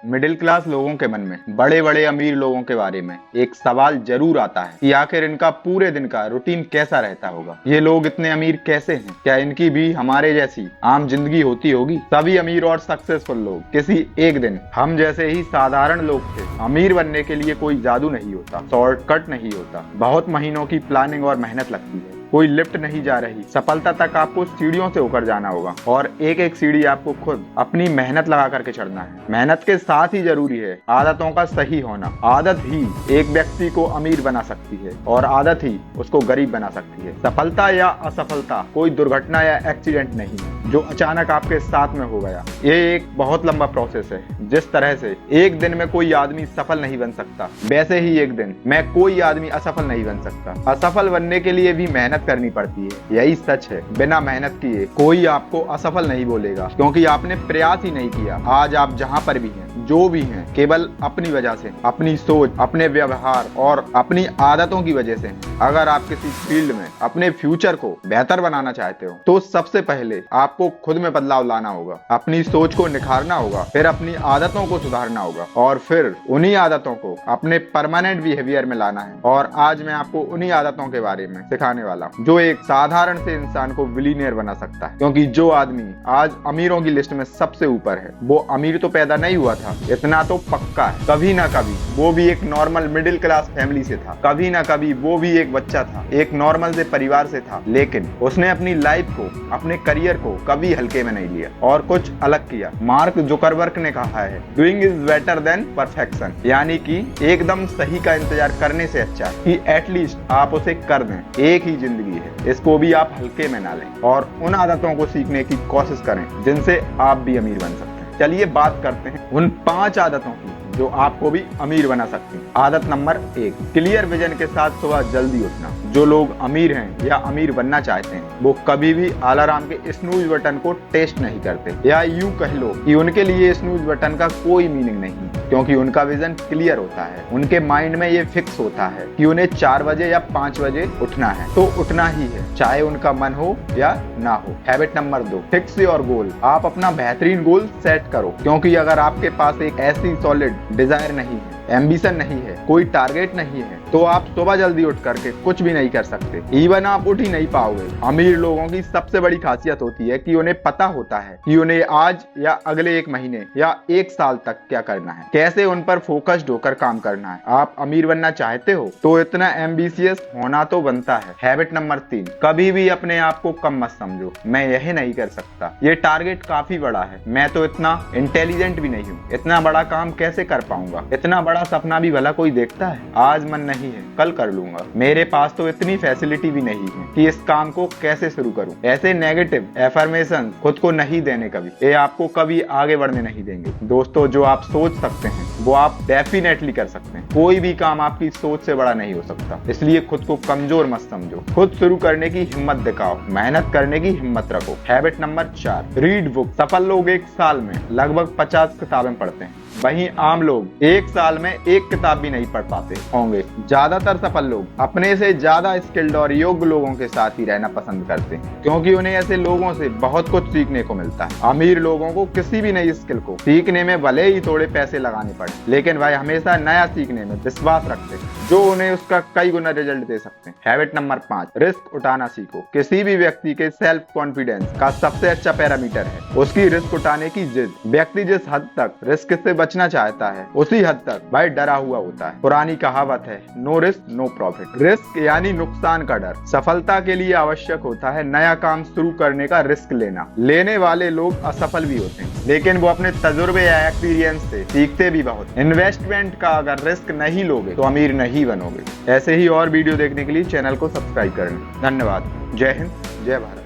Middle class लोगों के मन में बड़े बड़े अमीर लोगों के बारे में एक सवाल जरूर आता है कि आखिर इनका पूरे दिन का रूटीन कैसा रहता होगा। ये लोग इतने अमीर कैसे हैं? क्या इनकी भी हमारे जैसी आम जिंदगी होती होगी? सभी अमीर और सक्सेसफुल लोग किसी एक दिन हम जैसे ही साधारण लोग थे। अमीर बनने के लिए कोई जादू नहीं होता, शॉर्टकट नहीं होता, बहुत महीनों की प्लानिंग और मेहनत लगती है। कोई लिफ्ट नहीं जा रही, सफलता तक आपको सीढ़ियों से होकर जाना होगा और एक एक सीढ़ी आपको खुद अपनी मेहनत लगा करके चढ़ना है। मेहनत के साथ ही जरूरी है आदतों का सही होना। आदत ही एक व्यक्ति को अमीर बना सकती है और आदत ही उसको गरीब बना सकती है। सफलता या असफलता कोई दुर्घटना या एक्सीडेंट नहीं है जो अचानक आपके साथ में हो गया। ये एक बहुत लंबा प्रोसेस है। जिस तरह से एक दिन में कोई आदमी सफल नहीं बन सकता, वैसे ही एक दिन में कोई आदमी असफल नहीं बन सकता। असफल बनने के लिए भी मेहनत करनी पड़ती है, यही सच है। बिना मेहनत किए कोई आपको असफल नहीं बोलेगा, क्योंकि आपने प्रयास ही नहीं किया। आज आप जहाँ पर भी हैं, जो भी हैं, केवल अपनी वजह से, अपनी सोच, अपने व्यवहार और अपनी आदतों की वजह से। अगर आप किसी फील्ड में अपने फ्यूचर को बेहतर बनाना चाहते हो तो सबसे पहले आपको खुद में बदलाव लाना होगा, अपनी सोच को निखारना होगा, फिर अपनी आदतों को सुधारना होगा और फिर उन्हीं आदतों को अपने परमानेंट बिहेवियर में लाना है। और आज मैं आपको उन्हीं आदतों के बारे में सिखाने वाला हूँ जो एक साधारण से इंसान को बिलियनियर बना सकता है। क्योंकि जो आदमी आज अमीरों की लिस्ट में सबसे ऊपर है, वो अमीर तो पैदा नहीं हुआ था, इतना तो पक्का है। कभी ना कभी वो भी एक नॉर्मल मिडिल क्लास फैमिली से था, कभी ना कभी वो भी एक बच्चा था, एक नॉर्मल से परिवार से था, लेकिन उसने अपनी लाइफ को, अपने करियर को कभी हल्के में नहीं लिया और कुछ अलग किया। मार्क जुकरबर्ग ने कहा है, doing is better than perfection, यानी कि एकदम सही का इंतजार करने से अच्छा है कि एटलीस्ट आप उसे कर दें। एक ही जिंदगी है, इसको भी आप हल्के में ना लें और उन आदतों को सीखने की कोशिश करें जिनसे आप भी अमीर बन सकते हैं। चलिए बात करते हैं उन 5 आदतों की जो आपको भी अमीर बना सकती हैं। आदत नंबर 1, क्लियर विजन के साथ सुबह जल्दी उठना। जो लोग अमीर हैं या अमीर बनना चाहते हैं, वो कभी भी अलार्म के स्नूज बटन को टेस्ट नहीं करते, या यूं कह लो कि उनके लिए स्नूज बटन का कोई मीनिंग नहीं, क्योंकि उनका विजन क्लियर होता है। उनके माइंड में ये फिक्स होता है कि उन्हें 4 बजे या 5 बजे उठना है, तो उठना ही है, चाहे उनका मन हो या ना हो। Habit number 2, fix your goal. आप अपना बेहतरीन गोल सेट करो, क्योंकि अगर आपके पास एक ऐसी सॉलिड डिजायर नहीं है, एम्बिशन नहीं है, कोई टारगेट नहीं है, तो आप सुबह जल्दी उठ करके कुछ भी नहीं कर सकते। इवन आप उठ ही नहीं पाओगे। अमीर लोगों की सबसे बड़ी खासियत होती है कि उन्हें पता होता है कि उन्हें आज या अगले 1 महीने या 1 साल तक क्या करना है, कैसे उन पर फोकस्ड होकर काम करना है। आप अमीर बनना चाहते हो तो इतना एम्बिशियस होना तो बनता है। हैबिट नंबर 3, कभी भी अपने आप को कम मत समझो। मैं यही नहीं कर सकता, ये टारगेट काफी बड़ा है, मैं तो इतना इंटेलिजेंट भी नहीं हूँ, इतना बड़ा काम कैसे कर पाऊंगा, इतना बड़ा सपना भी भला कोई देखता है, आज मन नहीं है कल कर लूंगा, मेरे पास तो इतनी फैसिलिटी भी नहीं है कि इस काम को कैसे शुरू करूं। ऐसे नेगेटिव एफर्मेशन खुद को नहीं देने कभी, ये आपको कभी आगे बढ़ने नहीं देंगे। दोस्तों, जो आप सोच सकते हैं वो आप डेफिनेटली कर सकते हैं। कोई भी काम आपकी सोच से बड़ा नहीं हो सकता, इसलिए खुद को कमजोर मत समझो। खुद शुरू करने की हिम्मत दिखाओ, मेहनत करने की हिम्मत रखो। Habit number 4, read book. सफल लोग 1 साल में लगभग 50 किताबें पढ़ते हैं, वहीं आम लोग 1 साल में 1 किताब भी नहीं पढ़ पाते होंगे। ज्यादातर सफल लोग अपने से ज्यादा स्किल्ड और योग्य लोगों के साथ ही रहना पसंद करते हैं, क्योंकि उन्हें ऐसे लोगों से बहुत कुछ सीखने को मिलता है। अमीर लोगों को किसी भी नई स्किल को सीखने में भले ही थोड़े पैसे लगाने पड़े, लेकिन वह हमेशा नया सीखने में विश्वास रखते हैं, जो उन्हें उसका कई गुना रिजल्ट दे सकते हैं। हैबिट नंबर 5, रिस्क उठाना सीखो। किसी भी व्यक्ति के सेल्फ कॉन्फिडेंस का सबसे अच्छा पैरामीटर है उसकी रिस्क उठाने की जिद। व्यक्ति जिस हद तक रिस्क से बचना चाहता है, उसी हद तक भाई डरा हुआ होता है। पुरानी कहावत है, no risk no profit. Risk यानी नुकसान का डर। सफलता के लिए आवश्यक होता है नया काम शुरू करने का रिस्क लेना। लेने वाले लोग असफल भी होते हैं, लेकिन वो अपने तजुर्बे या एक्सपीरियंस से सीखते भी बहुत। इन्वेस्टमेंट का अगर रिस्क नहीं लोगे तो अमीर नहीं बनोगे। ऐसे ही और वीडियो देखने के लिए चैनल को सब्सक्राइब करें। धन्यवाद। जय हिंद, जय भारत।